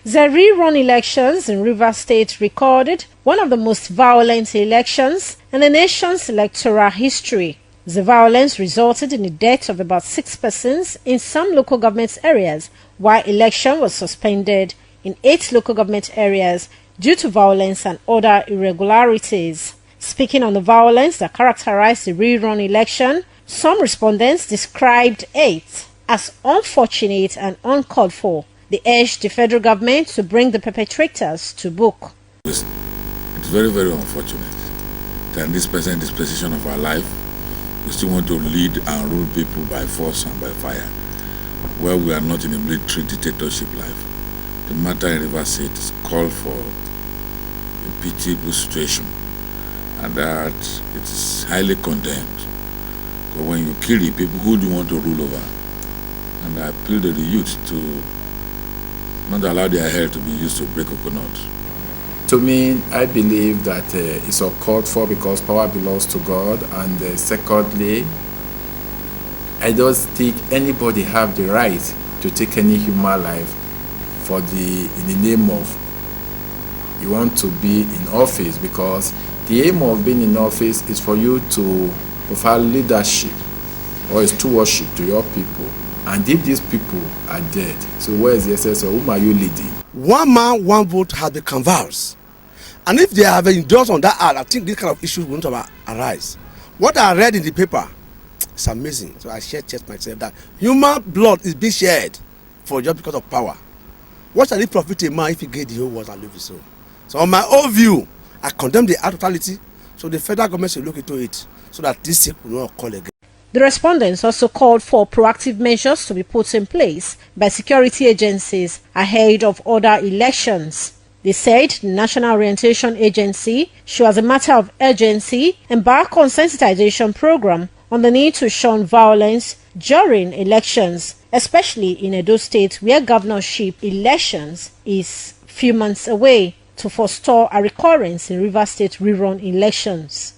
The rerun elections in Rivers State recorded one of the most violent elections in the nation's electoral history. The violence resulted in the death of about 6 persons in some local government areas, while election was suspended in 8 local government areas due to violence and other irregularities. Speaking on the violence that characterized the rerun election, some respondents described it as unfortunate and uncalled for. They urged the federal government to bring the perpetrators to book. It's very, very unfortunate that in this present dispensation of our life, we still want to lead and rule people by force and by fire, where we are not in a military dictatorship life. The matter in Rivers State is called for a pitiable situation, and that it is highly condemned. Because when you kill the people, who do you want to rule over? And I appeal to the youth to not allow their hair to be used to break coconut. To me, I believe that it's uncalled for because power belongs to God, and secondly, I don't think anybody have the right to take any human life in the name of you want to be in office, because the aim of being in office is for you to provide leadership or stewardship to your people. And if these people are dead, so where is the essence of whom are you leading? One man, one vote has been canvassed. And if they have endorsed on that act, I think this kind of issues won't arise. What I read in the paper, it's amazing. So I shared just myself that human blood is being shed for just because of power. What shall it profit a man if he get the whole world and live his soul? So on my own view, I condemn the act totality. So the federal government should look into it so that this thing will not occur again. The respondents also called for proactive measures to be put in place by security agencies ahead of other elections. They said the National Orientation Agency should, as a matter of urgency, embark on sensitization program on the need to shun violence during elections, especially in Edo State where governorship elections is few months away, to forestall a recurrence in Rivers State rerun elections.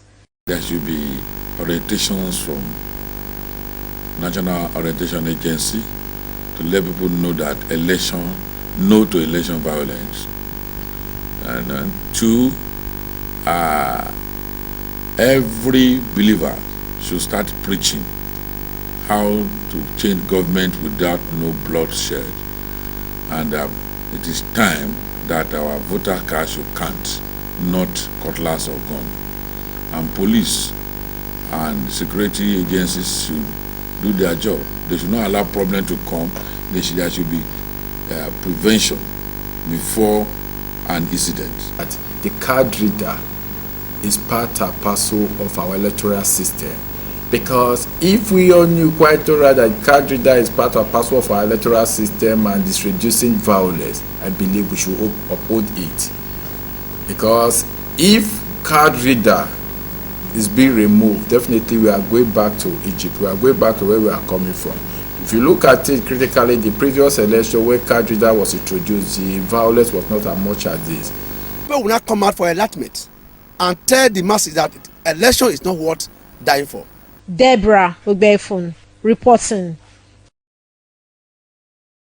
There should be orientations from National Orientation Agency to let people know that no to election violence. And two, every believer should start preaching how to change government without no bloodshed. And it is time that our voter card should count, not cutlass or gun. And police and security agencies should do their job. They should not allow problem to come. There should be prevention before an incident. The card reader is part and parcel of our electoral system, because if we all knew quite alright that card reader is part and parcel of our electoral system and is reducing violence, I believe we should uphold it. Because if card reader is being removed, definitely we are going back to Egypt. We are going back to where we are coming from. If you look at it critically, the previous election where card reader was introduced, the violence was not as much as this. People will not come out for enlightenment and tell the masses that election is not worth dying for. Deborah Ugbefun reporting.